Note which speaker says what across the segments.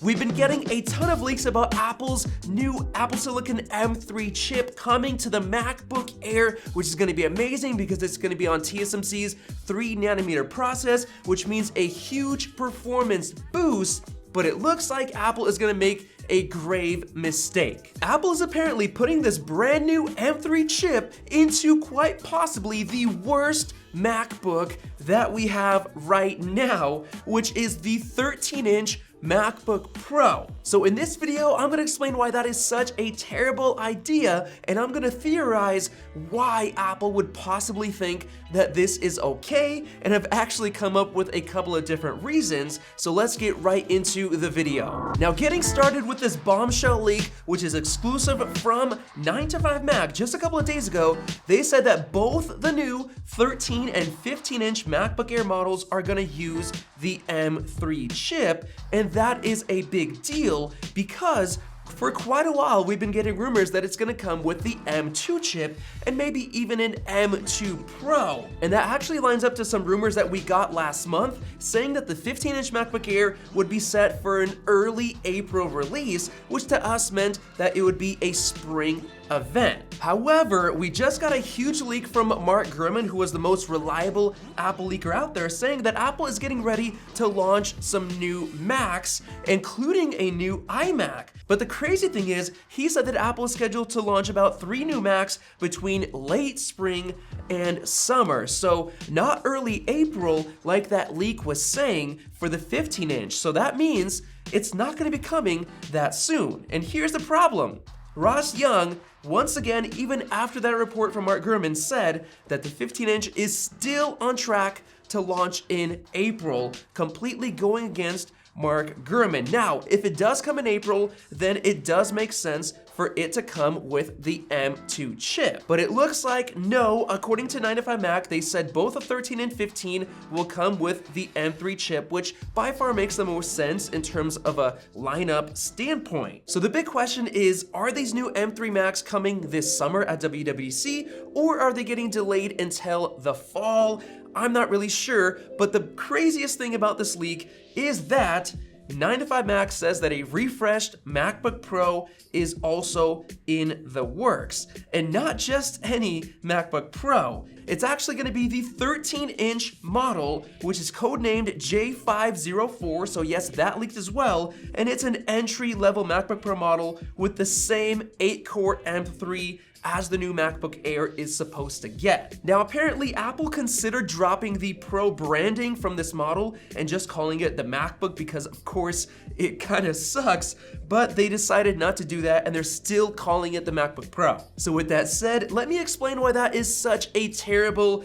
Speaker 1: We've been getting a ton of leaks about Apple's new Apple Silicon M3 chip coming to the MacBook Air, which is going to be amazing because it's going to be on TSMC's 3nm process, which means a huge performance boost, but it looks like Apple is going to make a grave mistake. Apple is apparently putting this brand new M3 chip into quite possibly the worst MacBook that we have right now, which is the 13-inch MacBook Pro. So in this video, I'm gonna explain why that is such a terrible idea, and I'm gonna theorize why Apple would possibly think that this is okay, and I've actually come up with a couple of different reasons, so let's get right into the video. Now, getting started with this bombshell leak, which is exclusive from 9to5Mac just a couple of days ago, they said that both the new 13 and 15-inch MacBook Air models are gonna use the M3 chip, and that is a big deal because for quite a while we've been getting rumors that it's gonna come with the M2 chip and maybe even an M2 Pro. And that actually lines up to some rumors that we got last month saying that the 15-inch MacBook Air would be set for an early April release, which to us meant that it would be a spring event. However, we just got a huge leak from Mark Gurman, who was the most reliable Apple leaker out there, saying that Apple is getting ready to launch some new Macs, including a new iMac. But the crazy thing is, he said that Apple is scheduled to launch about 3 new Macs between late spring and summer. So not early April like that leak was saying for the 15-inch. So that means it's not gonna be coming that soon. And here's the problem. Ross Young, once again, even after that report from Mark Gurman, said that the 15-inch is still on track to launch in April, completely going against Mark Gurman. Now, if it does come in April, then it does make sense for it to come with the M2 chip. But it looks like no, according to 9to5Mac, they said both the 13 and 15 will come with the M3 chip, which by far makes the most sense in terms of a lineup standpoint. So the big question is, are these new M3 Macs coming this summer at WWDC, or are they getting delayed until the fall? I'm not really sure, but the craziest thing about this leak is that 9to5Mac says that a refreshed MacBook Pro is also in the works. And not just any MacBook Pro. It's actually gonna be the 13-inch model, which is codenamed J504, so yes, that leaked as well, and it's an entry-level MacBook Pro model with the same 8-core M3 as the new MacBook Air is supposed to get. Now, apparently Apple considered dropping the Pro branding from this model and just calling it the MacBook because of course it kind of sucks, but they decided not to do that and they're still calling it the MacBook Pro. So with that said, let me explain why that is such a terrible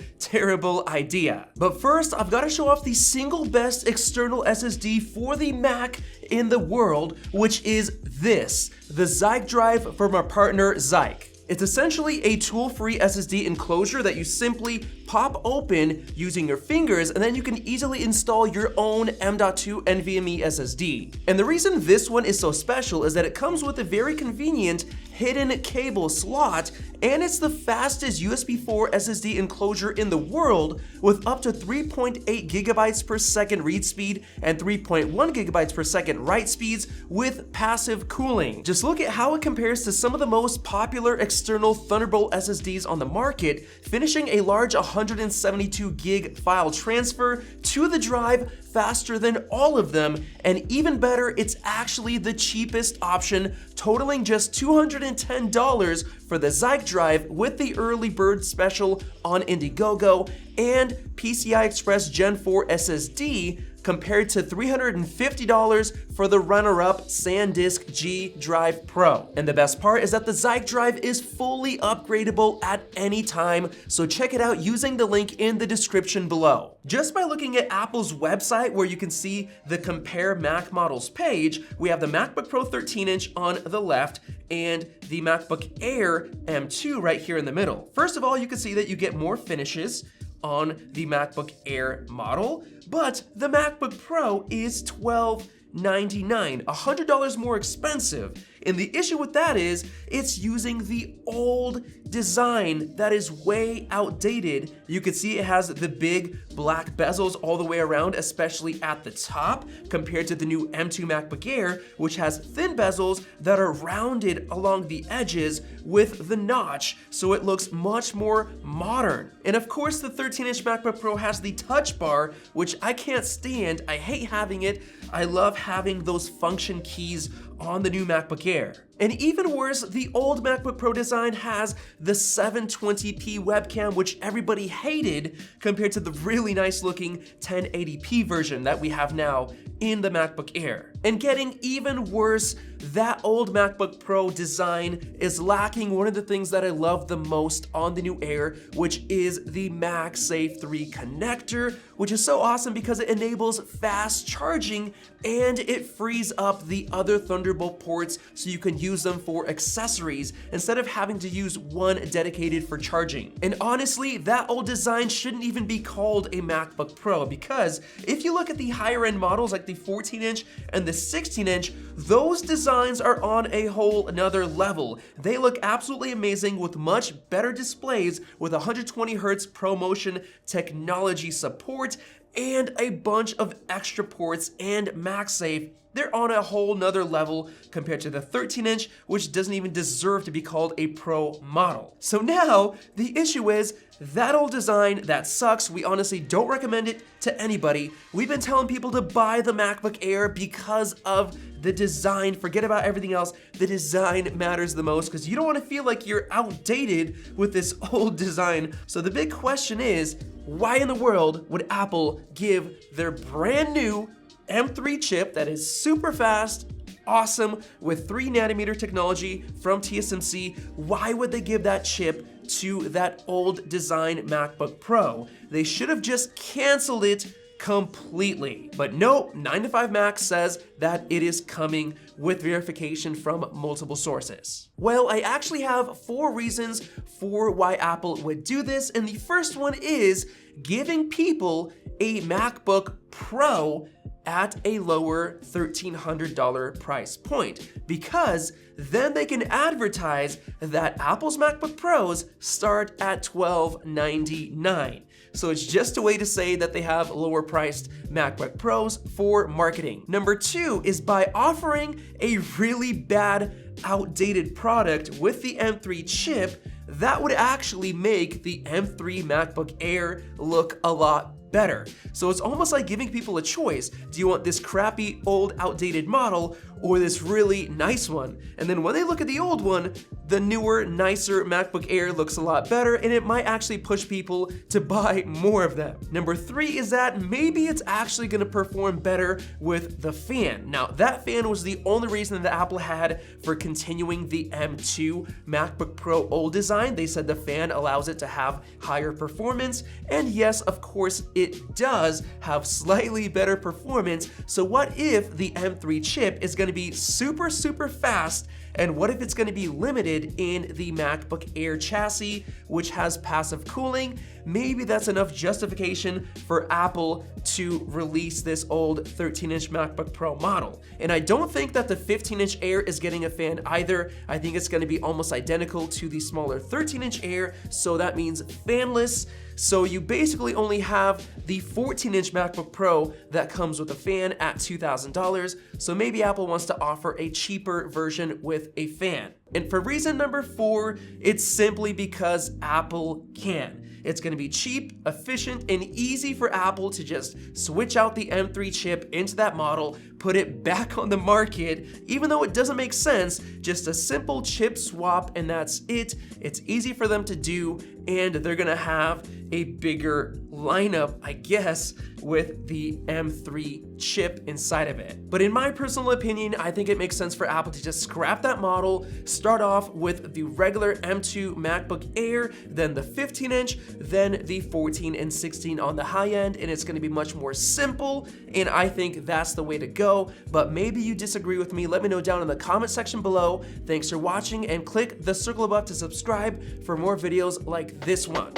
Speaker 1: idea. But first, I've got to show off the single best external SSD for the Mac in the world, which is this, the ZikeDrive from our partner Zike. It's essentially a tool-free SSD enclosure that you simply pop open using your fingers, and then you can easily install your own M.2 NVMe SSD. And the reason this one is so special is that it comes with a very convenient hidden cable slot, and it's the fastest USB 4 SSD enclosure in the world with up to 3.8 gigabytes per second read speed and 3.1 gigabytes per second write speeds with passive cooling. Just look at how it compares to some of the most popular external Thunderbolt SSDs on the market, finishing a large 172 gig file transfer to the drive faster than all of them, and even better, it's actually the cheapest option, totaling just $210 for the ZikeDrive with the early bird special on Indiegogo and PCI Express Gen 4 SSD, compared to $350 for the runner-up SanDisk G Drive Pro. And the best part is that the ZikeDrive is fully upgradable at any time, so check it out using the link in the description below. Just by looking at Apple's website, where you can see the Compare Mac Models page, we have the MacBook Pro 13-inch on the left and the MacBook Air M2 right here in the middle. First of all, you can see that you get more finishes on the MacBook Air model, but the MacBook Pro is $1,299, $100 more expensive. And the issue with that is it's using the old design that is way outdated. You can see it has the big black bezels all the way around, especially at the top, compared to the new M2 MacBook Air, which has thin bezels that are rounded along the edges with the notch, so it looks much more modern. And of course, the 13-inch MacBook Pro has the touch bar, which I can't stand. I hate having it. I love having those function keys on the new MacBook Air. And even worse, the old MacBook Pro design has the 720p webcam, which everybody hated, compared to the really nice looking 1080p version that we have now in the MacBook Air. And getting even worse, that old MacBook Pro design is lacking one of the things that I love the most on the new Air, which is the MagSafe 3 connector, which is so awesome because it enables fast charging and it frees up the other Thunderbolt ports so you can use them for accessories instead of having to use one dedicated for charging. And honestly, that old design shouldn't even be called a MacBook Pro, because if you look at the higher end models like the 14-inch and the 16-inch, those designs are on a whole another level. They look absolutely amazing with much better displays with 120 Hz ProMotion technology support and a bunch of extra ports and MagSafe. They're on a whole nother level compared to the 13-inch, which doesn't even deserve to be called a Pro model. So now the issue is that old design, that sucks. We honestly don't recommend it to anybody. We've been telling people to buy the MacBook Air because of the design. Forget about everything else. The design matters the most because you don't want to feel like you're outdated with this old design. So the big question is, why in the world would Apple give their brand new M3 chip that is super fast, awesome, with 3nm technology from TSMC, why would they give that chip to that old design MacBook Pro? They should have just canceled it completely. But no, 9to5Mac says that it is coming with verification from multiple sources. Well, I actually have 4 reasons for why Apple would do this, and the first one is giving people a MacBook Pro at a lower $1,300 price point, because then they can advertise that Apple's MacBook Pros start at $1,299. So it's just a way to say that they have lower priced MacBook Pros for marketing. Number 2 is by offering a really bad, outdated product with the M3 chip that would actually make the M3 MacBook Air look a lot better. So it's almost like giving people a choice. Do you want this crappy, old, outdated model or this really nice one? And then when they look at the old one, the newer, nicer MacBook Air looks a lot better, and it might actually push people to buy more of them. Number 3 is that maybe it's actually gonna perform better with the fan. Now, that fan was the only reason that Apple had for continuing the M2 MacBook Pro old design. They said the fan allows it to have higher performance, and yes, of course, it does have slightly better performance. So what if the M3 chip is gonna be super, super fast, and what if it's gonna be limited in the MacBook Air chassis, which has passive cooling? Maybe that's enough justification for Apple to release this old 13-inch MacBook Pro model. And I don't think that the 15-inch Air is getting a fan either. I think it's gonna be almost identical to the smaller 13-inch Air, so that means fanless. So you basically only have the 14-inch MacBook Pro that comes with a fan at $2,000. So maybe Apple wants to offer a cheaper version with a fan. And for reason number 4, it's simply because Apple can. It's gonna be cheap, efficient, and easy for Apple to just switch out the M3 chip into that model, put it back on the market, even though it doesn't make sense, just a simple chip swap and that's it. It's easy for them to do, and they're gonna have a bigger lineup, I guess, with the M3 chip inside of it. But in my personal opinion, I think it makes sense for Apple to just scrap that model, start off with the regular M2 MacBook Air, then the 15-inch, then the 14 and 16 on the high end, and it's gonna be much more simple, and I think that's the way to go. But maybe you disagree with me. Let me know down in the comment section below. Thanks for watching, and click the circle above to subscribe for more videos like this one.